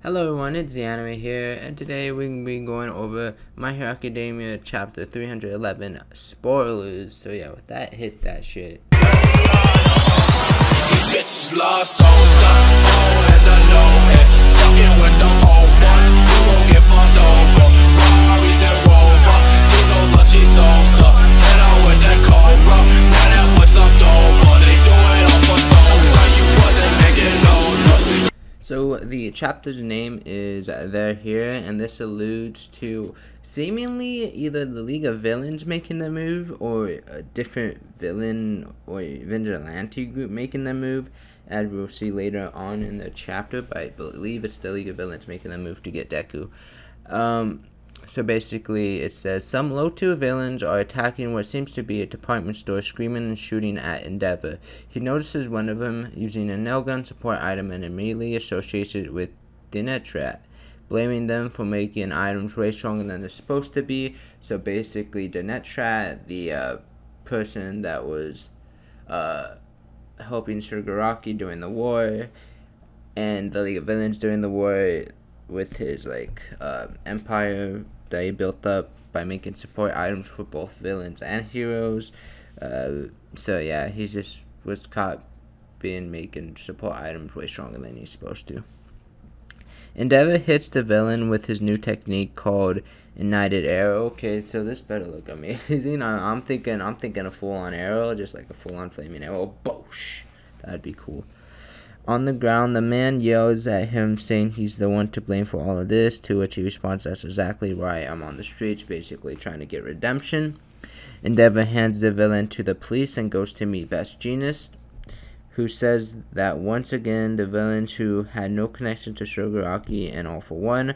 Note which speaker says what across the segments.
Speaker 1: Hello everyone, it's the Anime here, and today we're going to be going over My Hero Academia Chapter 311 spoilers. So yeah, with that, hit that shit. These bitches love souls, and I know it. Fucking with the whole ones, you won't get fucked over. Ferraris and Rovers, these old lunchy souls, and I'm with that Cobra. Now that what's left over, they do it all for souls, so you wasn't making no noise. So the chapter's name is They're Here, and this alludes to seemingly either the League of Villains making the move or a different villain or vigilante group making the move, as we'll see later on in the chapter, but I believe it's the League of Villains making the move to get Deku. So basically it says, some low-tier villains are attacking what seems to be a department store, screaming and shooting at Endeavor. He notices one of them using a nail gun support item and immediately associates it with Dinetrat, blaming them for making items way stronger than they're supposed to be. So basically Dinetrat, the person that was helping Shigaraki during the war, and the League of Villains during the war, with his empire that he built up by making support items for both villains and heroes. So yeah, he just was caught making support items way stronger than he's supposed to. Endeavor hits the villain with his new technique called Ignited Arrow. Okay, so this better look amazing. I'm thinking a full-on arrow, just like a full-on flaming arrow. Boosh! That'd be cool. On the ground, the man yells at him, saying he's the one to blame for all of this, to which he responds, that's exactly right, I'm on the streets, basically trying to get redemption. Endeavor hands the villain to the police and goes to meet Best Jeanist, who says that once again, the villains who had no connection to Shigaraki and All For One,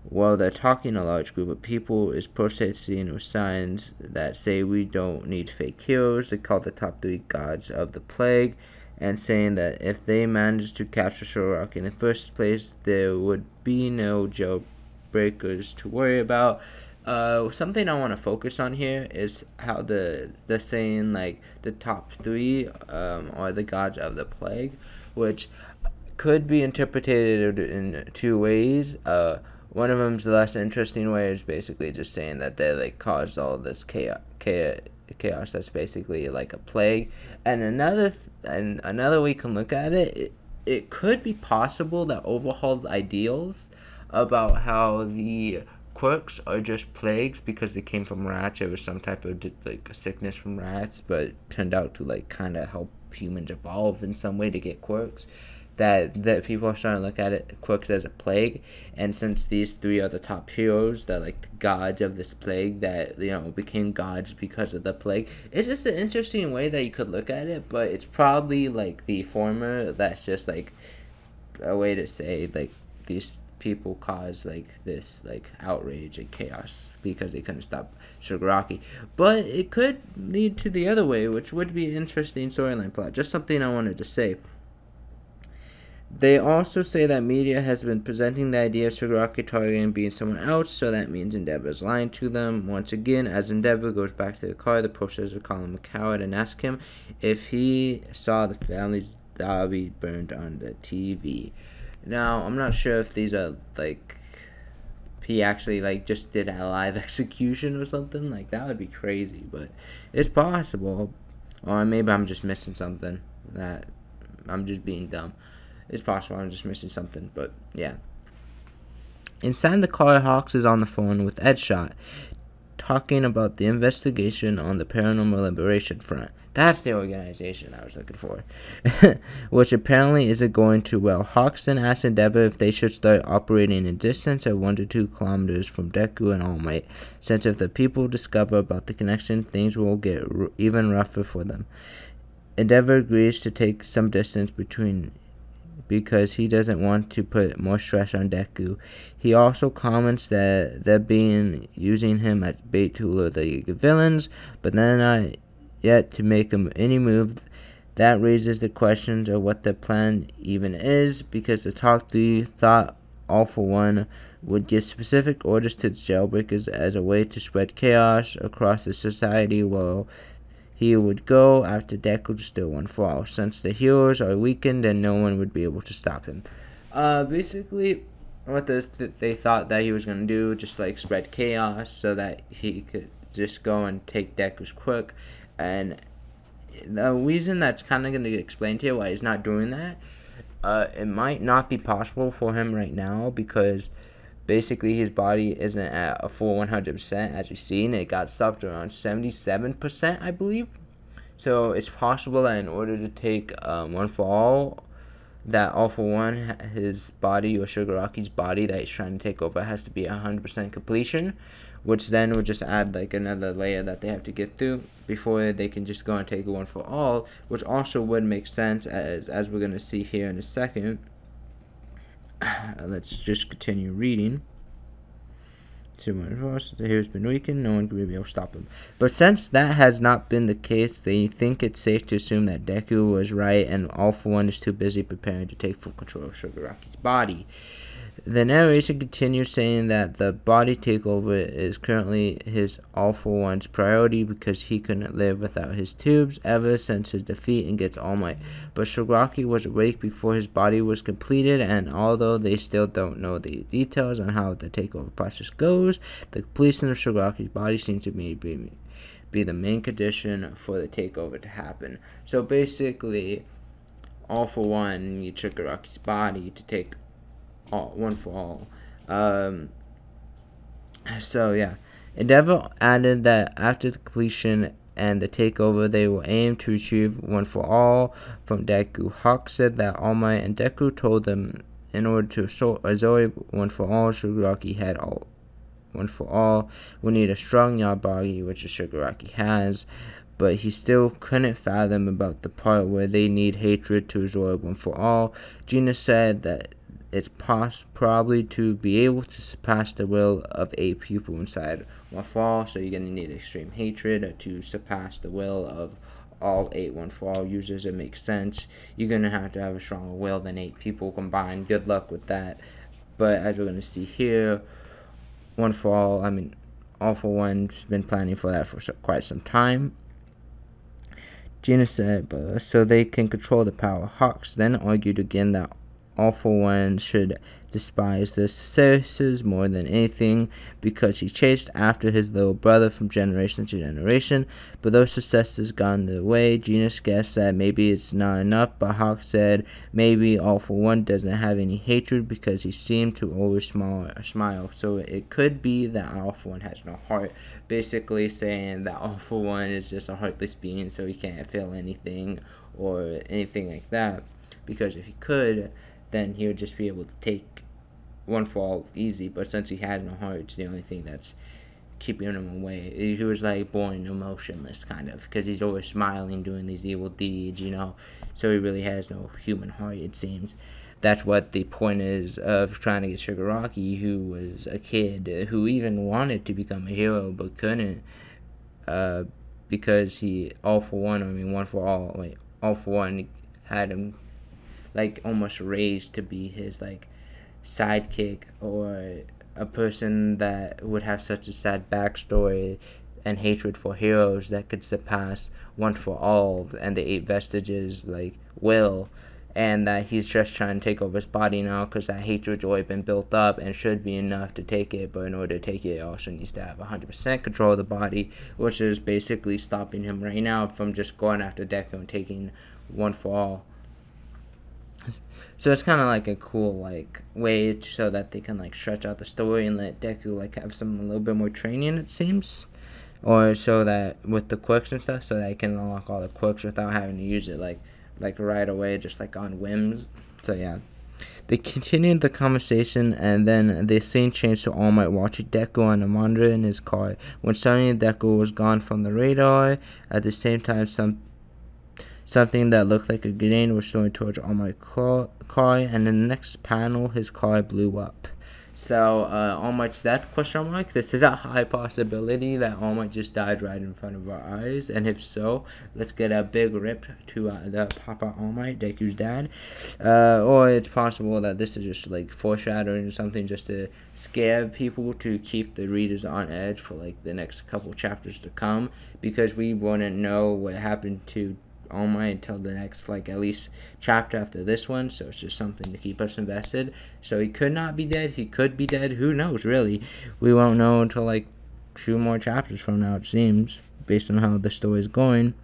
Speaker 1: while they're talking, a large group of people is protesting with signs that say we don't need fake heroes. They call the top three gods of the plague, and saying that if they managed to capture Shigaraki in the first place, there would be no jailbreakers to worry about. Something I want to focus on here is how they're saying like the top three are the gods of the plague, which could be interpreted in two ways. One of them's the less interesting way, is basically just saying that they like caused all this chaos that's basically like a plague. And another way you can look at it, it could be possible that Overhaul's ideals about how the quirks are just plagues because they came from rats. It was some type of like a sickness from rats, but it turned out to like kind of help humans evolve in some way to get quirks. That people are starting to look at it, quirks, as a plague, and since these three are the top heroes, that like the gods of this plague, that became gods because of the plague. It's just an interesting way that you could look at it, but it's probably like the former. That's just like a way to say like these people caused like this like outrage and chaos because they couldn't stop Shigaraki. But it could lead to the other way, which would be an interesting storyline plot. Just something I wanted to say. They also say that media has been presenting the idea of Shigaraki targeting being someone else, so that means Endeavor is lying to them. Once again, as Endeavor goes back to the car, the protesters call him a coward and ask him if he saw the family's derby burned on the TV. Now, I'm not sure if these are like he actually like just did a live execution or something. Like that would be crazy, but it's possible. Or maybe I'm just missing something, that I'm just being dumb. It's possible I'm just missing something, but yeah. Inside the car, Hawks is on the phone with Edshot, talking about the investigation on the Paranormal Liberation Front. That's the organization I was looking for. Which apparently isn't going too well. Hawks then asks Endeavor if they should start operating in distance at 1 to 2 kilometers from Deku and All Might, since if the people discover about the connection, things will get even rougher for them. Endeavor agrees to take some distance because he doesn't want to put more stress on Deku. He also comments that they're using him as bait to lure the League of Villains, but they're not yet to make any move. That raises the questions of what the plan even is, because the top three thought All For One would give specific orders to the jailbreakers as a way to spread chaos across the society, while he would go after Deku to steal one for all. Since the heroes are weakened, then no one would be able to stop him. Basically, they thought that he was gonna do, just like spread chaos so that he could just go and take Deku's quirk. And the reason that's kind of gonna get explained here why he's not doing that, it might not be possible for him right now because basically his body isn't at a full 100%. As you've seen, it got stopped around 77%, I believe. So it's possible that in order to take One For All, that All For One, his body, or Shigaraki's body that he's trying to take over, has to be 100% completion, which then would just add like another layer that they have to get through before they can just go and take One For All, which also would make sense as we're going to see here in a second. Let's just continue reading. The hero's been weakened, no one will be able to stop him. But since that has not been the case, they think it's safe to assume that Deku was right and All For One is too busy preparing to take full control of Shigaraki's body. The narration continues saying that the body takeover is currently his All For One's priority because he couldn't live without his tubes ever since his defeat against All Might. But Shigaraki was awake before his body was completed, and although they still don't know the details on how the takeover process goes, the completion of Shigaraki's body seems to be the main condition for the takeover to happen. So basically, All For One needs Shigaraki's body to take One For All. So yeah, Endeavor added that after the completion and the takeover, they will aim to achieve One For All from Deku. Hawk said that All Might and Deku told them in order to absorb One For All, Shigaraki had One For All will need a strong Yabagi, which Shigaraki has, but he still couldn't fathom about the part where they need hatred to absorb One For All. Gina said that it's probably to be able to surpass the will of a pupil inside One For All, so you're going to need extreme hatred to surpass the will of all 8 One For All users. It makes sense. You're going to have a stronger will than 8 people combined. Good luck with that. But as we're going to see here, All For One's been planning for that for quite some time. Gina said, so they can control the power. Hawks then argued again that All For One should despise the successors more than anything because he chased after his little brother from generation to generation, but those successors got in the way. Genius guessed that maybe it's not enough, but Hawk said maybe All For One doesn't have any hatred because he seemed to always smile. So it could be that All For One has no heart, basically saying that All For One is just a heartless being, so he can't feel anything or anything like that, because if he could, then he would just be able to take One For All easy, but since he has no heart, it's the only thing that's keeping him away. He was like born emotionless, kind of, because he's always smiling, doing these evil deeds, so he really has no human heart, it seems. That's what the point is of trying to get Shigaraki, who was a kid, who even wanted to become a hero, but couldn't, because All For One had him like almost raised to be his like sidekick, or a person that would have such a sad backstory and hatred for heroes that could surpass One For All and the 8 vestiges like will, and that he's just trying to take over his body now because that hatred's already been built up and should be enough to take it, but in order to take it, it also needs to have 100% control of the body, which is basically stopping him right now from just going after Deku and taking One For All. So it's kind of like a cool like way so that they can like stretch out the story and let Deku like have a little bit more training, it seems, or so that with the quirks and stuff, so that he can unlock all the quirks without having to use it like right away, just like on whims. So yeah, they continued the conversation, and then the scene changed to All Might watching Deku on a monitor in his car. When suddenly Deku was gone from the radar. At the same time, something that looked like a grenade was thrown towards All Might's car, and in the next panel, his car blew up. So, All Might's death, question mark? This is a high possibility that All Might just died right in front of our eyes, and if so, let's get a big rip to the Papa All Might, Deku's dad. Or it's possible that this is just like foreshadowing or something, just to scare people, to keep the readers on edge for like the next couple chapters to come, because we wouldn't know what happened to All Might until the next, like, at least chapter after this one. So it's just something to keep us invested. So he could not be dead. He could be dead. Who knows, really? We won't know until, like, 2 more chapters from now, it seems, based on how the story is going.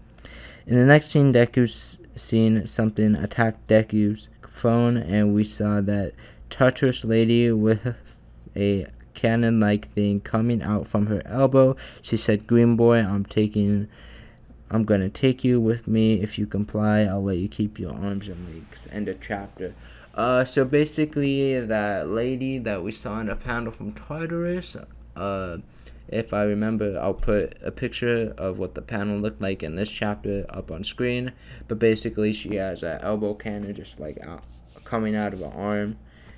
Speaker 1: In the next scene, Deku's seen something attack Deku's phone, and we saw that treacherous lady with a cannon-like thing coming out from her elbow. She said, "Green Boy, I'm gonna take you with me. If you comply, I'll let you keep your arms and legs." End of chapter. So basically, that lady that we saw in the panel from Tartarus, if I remember, I'll put a picture of what the panel looked like in this chapter up on screen. But basically, she has an elbow cannon just like coming out of her arm.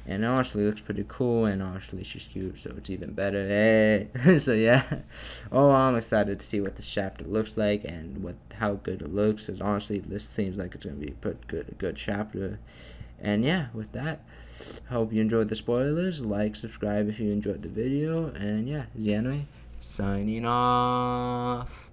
Speaker 1: And it honestly looks pretty cool, and honestly she's cute, so it's even better. Hey. So yeah, I'm excited to see what this chapter looks like and how good it looks. Because honestly, this seems like it's gonna be a good chapter. And yeah, with that, hope you enjoyed the spoilers. Like, subscribe if you enjoyed the video, and yeah, ZAnime signing off.